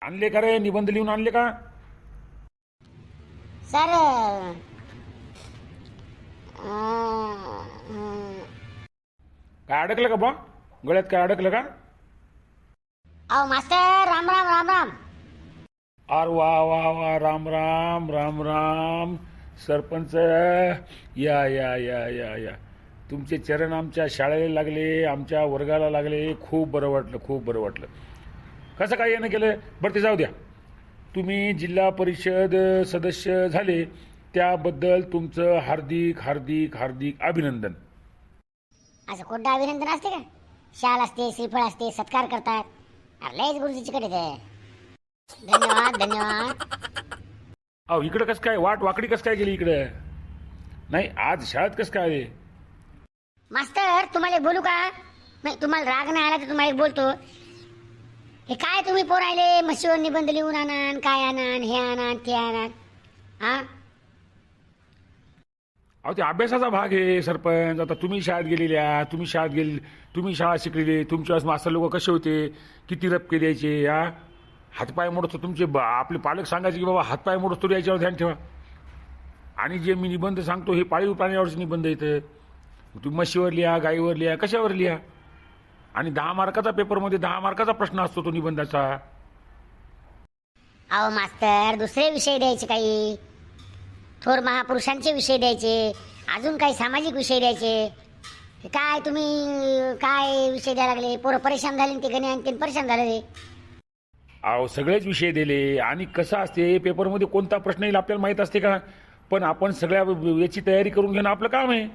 आणले का रे निबंध लिहून आणले का? सर काय अडकलं का बा? गळ्यात काय अडकलं का? अहो मास्टर राम राम राम राम. अरे वा वा वा राम राम राम राम. सरपंच या या या या या. तुमचे चरण आमच्या शाळेला लागले, आमच्या वर्गाला लागले. खूप बरं वाटलं, खूप बरं वाटलं. कसं काय येणं केलं बरं ते जाऊ द्या. तुम्ही जिल्हा परिषद सदस्य झाले त्याबद्दल तुमचं हार्दिक हार्दिक हार्दिक अभिनंदन. असं कोणतं अभिनंदन असते का? शाल असते, श्रीफळ असते, सत्कार करतात. अरे लयच गुरुजीची कडे ते. धन्यवाद धन्यवाद. अहो इकडं कसं काय वाट वाकडी कसं काय गेली इकडं? नाही आज शाळेत कसं काय आले? मास्तर तुम्हाला एक बोलू का? नाही तुम्हाला राग नाही आला तर तुम्हाला एक बोलतो. हे काय तुम्ही पोरायले म्हशीवर निबंध लिहून आणा, काय आणा, हे आणा ते आणा. हा अहो ते अभ्यासाचा भाग आहे सरपंच. आता तुम्ही शाळेत गेलेल्या, तुम्ही शाळा शिकलेली, तुमच्या मास्तर लोक कसे होते, किती रपके द्यायचे, हातपाय मोडतो तुमचे आपले पालक सांगायचे की बाबा हातपाय मोडतो याच्यावर ध्यान ठेवा. आणि जे मी निबंध सांगतो हे पाळीव प्राण्यावरचे निबंध येतं. तुम्ही म्हशीवर लिहा, गाईवर लिहा, कशावर लिहा. आणि 10 मार्काचा पेपरमध्ये 10 मार्काचा प्रश्न असतो तो निबंधाचा. अहो मास्तर दुसरे विषय द्यायचे, काही थोर महापुरुषांचे विषय द्यायचे, अजून काही सामाजिक विषय द्यायचे. हे काय तुम्ही काय विषय द्यायला लागले? पोरं परेशान झाले, ते गणे आणखीन परेशान झाले. अहो सगळेच विषय दिले. आणि कसं असते पेपरमध्ये कोणता प्रश्न येईल आपल्याला माहीत असते का? पण आपण सगळ्या याची तयारी करून घेणं आपलं काम आहे.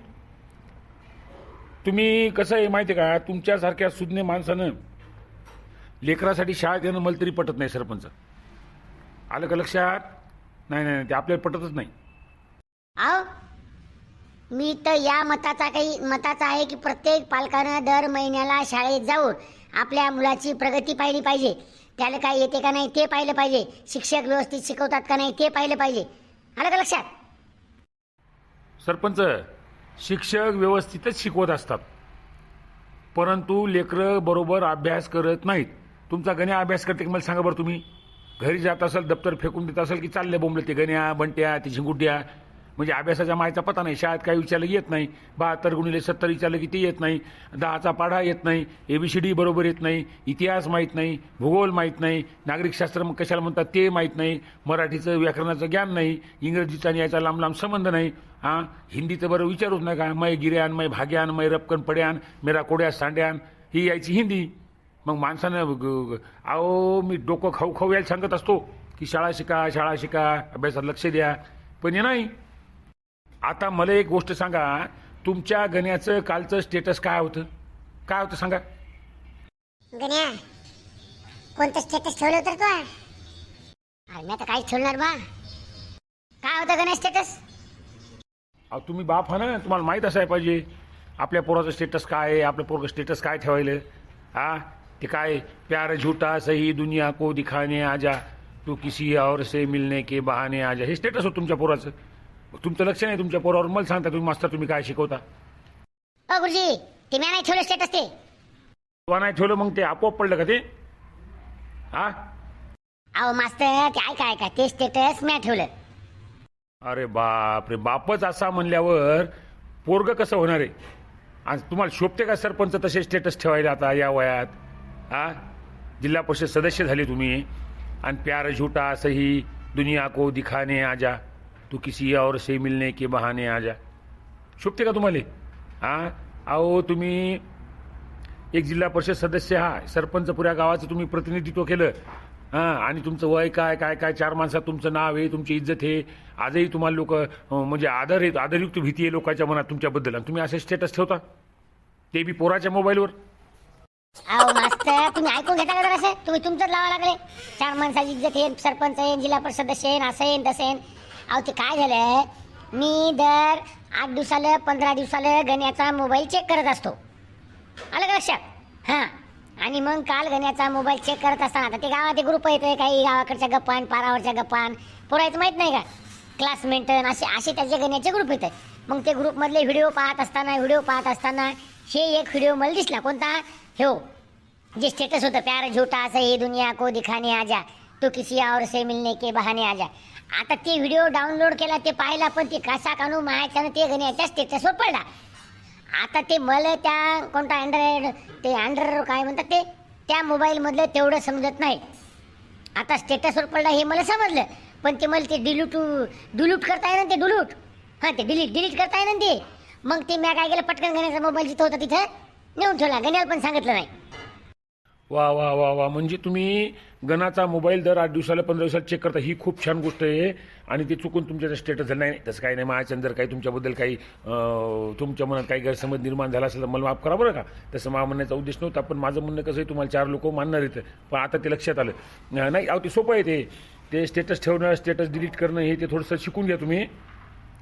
तुम्ही कसं आहे माहिती आहे का, तुमच्यासारख्या सुज्ञ माणसानं लेकरासाठी शाळेत येणं मला तरी पटत नाही सरपंच. आलं का लक्षात? नाही नाही ते आपल्याला पटतच नाही. अहो मी तर या मताचा आहे की प्रत्येक पालकानं दर महिन्याला शाळेत जाऊन आपल्या मुलाची प्रगती पाहिली पाहिजे. त्याला काय येते का नाही ते पाहिलं पाहिजे. शिक्षक व्यवस्थित शिकवतात का नाही ते पाहिलं पाहिजे. आलं का लक्षात? सरपंच शिक्षक व्यवस्थितच शिकवत असतात, परंतु लेकरं बरोबर अभ्यास करत नाहीत. तुमचा गण्या अभ्यास करते की मला सांगा बरं. तुम्ही घरी जात असाल दप्तर फेकून देत असाल की चालले बोंबले ते गण्या बंट्या ते झिंगुट्या. म्हणजे अभ्यासाच्या मायचा पता नाही. शाळेत काय विचारलं येत नाही. 72 गुणिले 70 विचारलं की ते येत नाही. 10चा पाढा येत नाही. ABCD बरोबर येत नाही. इतिहास माहीत नाही. भूगोल माहीत नाही. नागरिकशास्त्र मग कशाला म्हणतात ते माहीत नाही. मराठीचं व्याकरणाचं ज्ञान नाही. इंग्रजीचा आणि याचा लांब लांब संबंध नाही. हिंदीचं बरं विचारूच नका. मै गिऱ्यान, मै भाग्यान, मै रपकन पड्यान, मेरा कोड्या सांड्यान, ही यायची हिंदी. मग माणसानं अहो मी डोकं खाऊ खाऊ यायला सांगत असतो की शाळा शिका, अभ्यासात लक्ष द्या, पण हे नाही. आता मला एक गोष्ट सांगा, तुमच्या गण्याचं कालचं स्टेटस काय होतं सांगा. गण्या कोणतं स्टेटस ठेवलं होतं तू? अरे मी आता काहीच ठेवणार बा. काय होतं गण्या स्टेटस? अहो तुम्ही बाप हा ना, तुम्हाला माहीत असायला पाहिजे आपल्या पोराचं स्टेटस काय आहे, आपल्या पोराचं स्टेटस काय ठेवायलं. ते काय प्यार झूठा सही दुनिया को दिखाने आजा, तू किसी और से मिलने के बहाने आजा, हे स्टेटस होतं तुमच्या पोराचं. तुमचं लक्ष नाही तुमच्या पोरावर. मला सांगता तुम्ही मास्तर तुम्ही काय शिकवता? गुरुजी ते मी नाही ठेवलं स्टेटस. ते तुला नाही ठेवलं मग ते आपोआप पडलं का ते? अहो मास्तर ते ऐका ते स्टेटस मी ठेवलं. अरे बाप रे, बापच असा म्हणल्यावर पोरग कसं होणार आहे? आणि तुम्हाला शोभते का सरपंच तसे स्टेटस ठेवायला आता या वयात? जिल्हा परिषद सदस्य झाले तुम्ही आणि प्यार झूठा सही दुनिया को दिखाने आजा, तू किसी और से मिलने के बहाने आजा, शोभते का तुम्हाला? अहो तुम्ही एक जिल्हा परिषद सदस्य सरपंच पुऱ्या गावाचं तुम्ही प्रतिनिधित्व केलं. आणि तुमचं वय काय काय काय 4 माणसात तुमचं नाव आहे, तुमची इज्जत आहे. आजही तुम्हाला लोक म्हणजे आदरयुक्त भीती आहे लोकांच्या मनात तुमच्याबद्दल. आणि तुम्ही असे स्टेटस ठेवता ते बी पोराच्या मोबाईलवर. अहो मास्तर तुम्ही ऐकून घेता का जरासं? तुम्ही तुमचंच लावा लागले. 4 माणसाची इज्जत आहे, सरपंच आहे, जिल्हा परिषद सदस्य आहे, असं आहे तसं आहे. अहो ते काय झालंय, मी दर 8 दिवसाला 15 दिवसाला गण्याचा मोबाईल चेक करत असतो. आलं का लक्षात? आणि मग काल गण्याचा मोबाईल चेक करत असताना आता ते गावात ग्रुप येतोय, काही गावाकडच्या गप्पान, पारावरच्या गप्पान, पोरायचं माहित नाही का, क्लासमेट असे त्याचे गण्याचे ग्रुप येत आहे. मग ते ग्रुपमधले व्हिडिओ पाहत असताना हे एक व्हिडिओ मला दिसला. कोणता? हो जे स्टेटस होतं, प्यार झूठा सही दुनिया को दिखाने आजा, तो किसी और से मिलने के बहाने आ जा. आता ते व्हिडिओ डाउनलोड केला, ते पाहिला, पण ते कसा कानू मायाच्यानं ते गण्याच्या स्टेटसवर पडला. आता ते मला त्या कोणता अँड्रॉइड ते काय म्हणतात ते त्या मोबाईलमधलं तेवढं समजत नाही. आता स्टेटसवर पडला हे मला समजलं, पण ते मला ते डिलीट करता येणार, ते ते डिलीट करता येणार ते. मग ते मी काय केलं, पटकन गण्याचा मोबाईल जिथं होता तिथं नेऊन ठेवला. गण्याला पण सांगितलं नाही. वा वा वा वा, म्हणजे तुम्ही गणाचा मोबाईल दर 8 दिवसाला 15 दिवसाला चेक करता, ही खूप छान गोष्ट आहे. आणि ते चुकून तुमच्या स्टेटस झालं नाही, तसं काही नाही. माझ्याच्या जर काही तुमच्याबद्दल काही तुमच्या मनात काही गैरसमज निर्माण झाला असेल तर मला माफ करा बरं का. तसं मला म्हणण्याचा उद्देश नव्हता, पण माझं म्हणणं कसं आहे, तुम्हाला 4 लोक मानणार येतं, पण आता ते लक्षात आलं. नाही अहो, ते सोपं आहे. ते स्टेटस ठेवणं, स्टेटस डिलीट करणं, हे ते थोडंसं शिकून घ्या तुम्ही.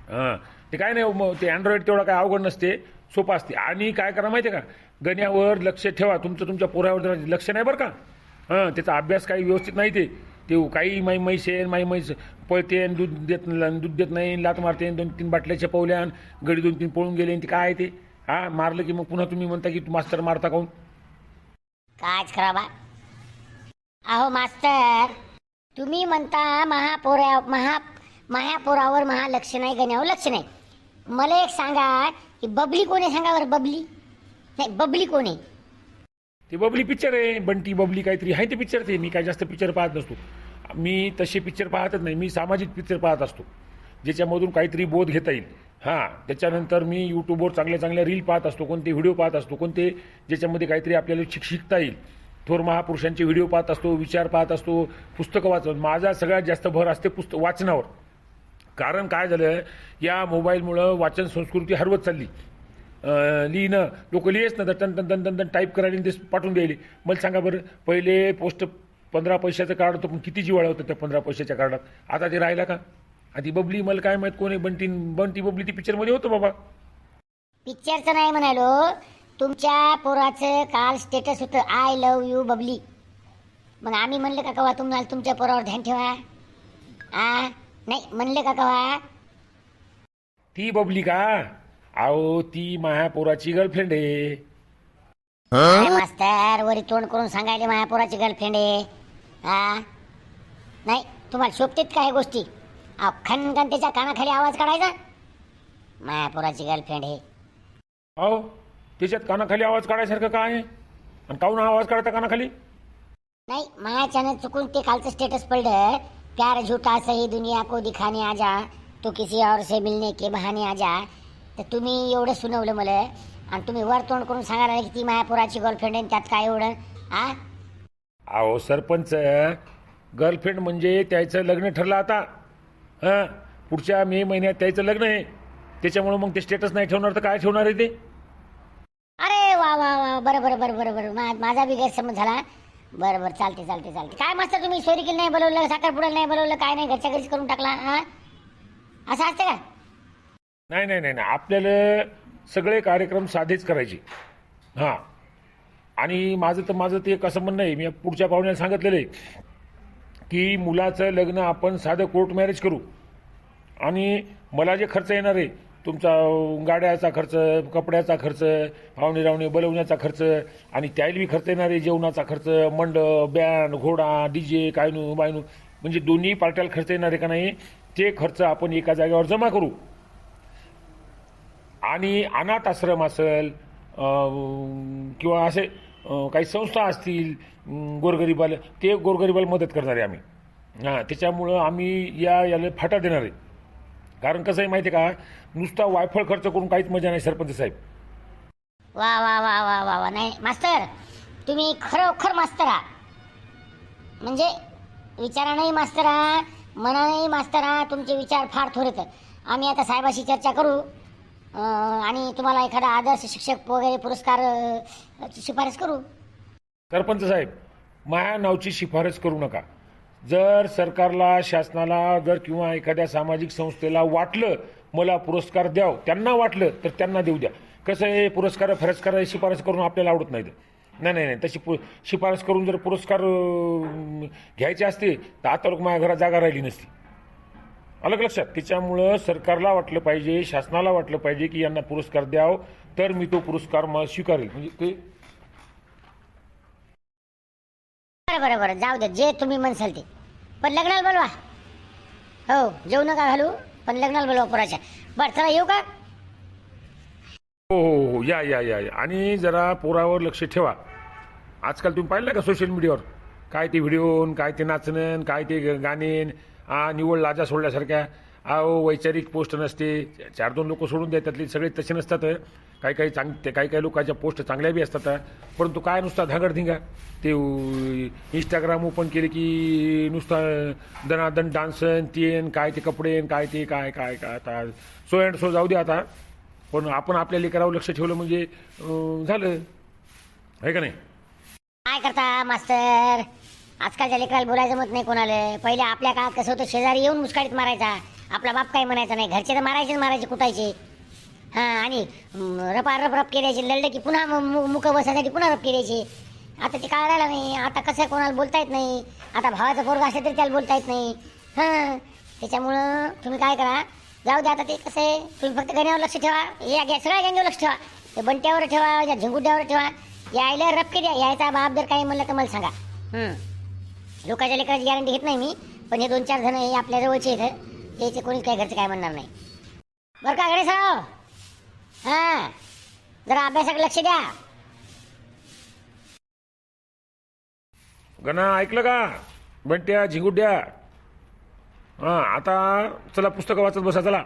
हां, ते काय नाही, मग ते अँड्रॉइड तेवढा काय अवघड नसते, सोपं असते. आणि काय करा माहिती आहे का, गण्यावर लक्ष ठेवा. तुमच्या पोरावर जर लक्ष नाही बरं का. हां, त्याचा अभ्यास काही व्यवस्थित नाही. ते काही म्हैस आहे, म्हैस पळते, दूध देत नाही, लात मारते, 2-3 बाटल्या चपवल्या, गडी 2-3 पळून गेले, ते काय आहे ते. हां, मारलं की मग पुन्हा तुम्ही म्हणता की मास्तर मारता काऊन. काच खराब आहे. अहो मास्तर, तुम्ही म्हणता महापोरावर लक्ष नाही, गण्यावर लक्ष नाही. मला एक सांगा की बबली कोण आहे, सांगा बरं. बबली कोण आहे? ते बबली पिक्चर आहे, बंटी बबली काहीतरी आहे ते पिक्चर. ते मी काय जास्त पिक्चर पाहत नसतो. मी तसे पिक्चर पाहतच नाही. मी सामाजिक पिक्चर पाहत असतो, ज्याच्यामधून काहीतरी बोध घेता येईल. हां, त्याच्यानंतर मी यूट्यूबवर चांगल्या रील पाहत असतो, कोणते व्हिडिओ पाहत असतो, कोणते ज्याच्यामध्ये काहीतरी आपल्याला शिकता येईल. थोर महापुरुषांचे व्हिडिओ पाहत असतो, विचार पाहत असतो, पुस्तकं वाचत. माझा सगळ्यात जास्त भर असते वाचनावर. कारण काय झालं, या मोबाईलमुळं वाचन संस्कृती हरवत चालली. लिहिणं लोक लिहेच ना, तन टाईप करायला ते पाठवून द्यायले. मला सांगा बरं, पहिले पोस्ट 15 पैशाचं कार्ड होतं, पण किती जिवाळा होतं त्या 15 पैशाच्या कार्डात. आता ते राहिला का? आधी बबली मला काय माहित कोण आहे, बंटी बबली ती पिक्चरमध्ये होतं बाबा. पिक्चरचं नाही म्हणालो, तुमच्या पोराचं काल स्टेटस होतं, आय लव्ह यू बबली. मग आम्ही म्हणलं का कवा तुम्हाला तुमच्या पोरावर ध्यान ठेवा? नाही म्हणले का कवा? ती बबली का? अहो, ती महापोराची गर्लफ्रेंड आहे. अरे मास्तर, वरी तोंड करून सांगायले महापोराची गर्लफ्रेंड आहे. नाही तुम्हाला शोभतेत का हे गोष्टी? खनखन त्याच्या कानाखाली आवाज काढायचा, महापोराची गर्लफ्रेंड आहे. अहो, त्याच्यात कानाखाली आवाज काढायसारखं काय आहे? आणि काहून आवाज काढता कानाखाली? नाही, मायाच्यानं चुकून ते कालचं स्टेटस पडलं, प्यार झूठा सही दुनिया को दिखाने आ जा, तो किसी और से मिलने के बहाने आ जा. तर तुम्ही एवढं सुनवलं मला, आणि तुम्ही वर तोंड करून सांगायला की ती मायापुराची गर्लफ्रेंड आहे, त्यात काय एवढं? अहो सरपंच, गर्लफ्रेंड म्हणजे त्याचं लग्न ठरलं आता. हां, पुढच्या मे महिन्यात त्याचं लग्न आहे. त्याच्यामुळं मग ते स्टेटस नाही ठेवणार तर काय ठेवणार आहे ते? अरे वा वा वा, बरं. माझा बी गैरसमज झाला. बरं, चालते. काय मास्तर, तुम्ही सोयरीकीला नाही बोलवलं, साखरपुड्याला नाही बोलवलं, काय नाही, घरच्या घरीच करून टाकला? असं असतं का? नाही, आपल्याला सगळे कार्यक्रम साधेच करायचे. हां, आणि माझं ते कसं म्हणणं आहे, मी पुढच्या पाहुण्याला सांगितलेलं आहे की मुलाचं लग्न आपण साधं कोर्ट मॅरेज करू. आणि मला जे खर्च येणार आहे, तुमचा गाड्याचा खर्च, कपड्याचा खर्च, पाहुणे रावणे बोलवण्याचा खर्च, आणि त्याला बी खर्च येणार आहे, जेवणाचा खर्च, मंडप, बँड, घोडा, डीजे, कायनू बायनू, म्हणजे दोन्ही पार्ट्याला खर्च येणार आहे का नाही, ते खर्च आपण एका जागेवर जमा करू. आणि अनाथ आश्रम असेल किंवा असे काही संस्था असतील गोरगरिबाला, ते गोरगरिबाला मदत करणार आहे आम्ही. हां, त्याच्यामुळं आम्ही याला फाटा देणार आहे. कारण कसं आहे माहिती आहे का, नुसता वायफळ खर्च करून काहीच मजा नाही सरपंच साहेब. वा. नाही मास्तर, तुम्ही खरोखर मास्तर आहात. म्हणजे विचारानंही मास्तर आहात, मनानेही मास्तर आहात. तुमचे विचार फार थोडेत. आम्ही आता साहेबाशी चर्चा करू, आणि तुम्हाला एखादा आदर्श शिक्षक वगैरे पुरस्कार शिफारस करू. सरपंच साहेब, माझ्या नावची शिफारस करू नका. जर सरकारला, शासनाला, जर किंवा एखाद्या सामाजिक संस्थेला वाटलं मला पुरस्कार द्याव, त्यांना वाटलं तर त्यांना देऊ द्या. कसं आहे, पुरस्कार शिफारस करून आपल्याला आवडत नाही. नाही, तशी शिफारस करून जर पुरस्कार घ्यायचे असते तर आता लोक माझ्या घरात जागा राहिली नसती. अलग लक्षात. त्याच्यामुळं सरकारला वाटलं पाहिजे, शासनाला वाटलं पाहिजे की यांना पुरस्कार द्याव, तर मी तो पुरस्कार स्वीकारेल. म्हणजे ते बरं, जाऊ दे, जे तुम्ही म्हणसाल ते. पण लग्नाला बोलवा. हो, जेवू नका घालू, पण लग्नाला बोलवा पोराच्या. बरं चला येऊ का? हो हो हो, या या या या. आणि जरा पोरावर लक्ष ठेवा. आजकाल तुम्ही पाहिलं का सोशल मीडियावर काय ते व्हिडिओ, काय ते नाचणं, काय ते गाणे, निव्वळ लाजा सोडल्यासारख्या. अहो वैचारिक पोस्ट नसते. 4-2 लोक सोडून द्या, त्यातले सगळे तसे नसतात. काही काही काही लोकांच्या पोस्ट चांगल्या बी असतात. परंतु काय नुसता धागडधिंगा. ते इंस्टाग्राम ओपन केले की नुसता दणादण डान्स तेन काय ते कपडे काय ते काय काय काय आता सो अँड सो जाऊ दे आता. पण आपण आपल्या लेकरावर लक्ष ठेवलं म्हणजे झालं आहे का नाही. काय करता मास्तर, आजकालच्या लेकराला बोलायचं मत नाही कोणाला. पहिले आपल्या काळात कसं होतं, शेजारी येऊन मुस्काडीत मारायचा, आपला बाप काही म्हणायचा नाही. घरचे तर मारायचे कुटायचे. हां, आणि रप केल्याचे, लढलं की पुन्हा मुक बसायसाठी पुन्हा रप केल्याचे. आता ते काय राहिलं नाही. आता कसं कोणाला बोलता येत नाही. आता भावाचं पोरगा असलं तरी त्याला बोलता येत नाही. हां, त्याच्यामुळं तुम्ही काय करा, जाऊ द्या आता. ते कसं आहे, तुम्ही फक्त गण्यावर लक्ष ठेवा. सगळ्या गँगवर लक्ष ठेवा. ते बंट्यावर ठेवा, या झिंगुट्यावर ठेवा. यायला रपके द्या. यायचा बाप जर काही म्हणलं तर मला सांगा. लोकांच्या लेकराची गॅरंटी घेत नाही मी, पण हे 2-4 जण हे आपल्या जवळचे आहेत. त्याचे कोणीच काही घरचं काय म्हणणार नाही बरं का गणेशराव. हां, जरा अभ्यासाकडे लक्ष द्या. गणा ऐकलं का, बंट्या झिंगुट्या. हां, आता चला पुस्तकं वाचत बसा चला.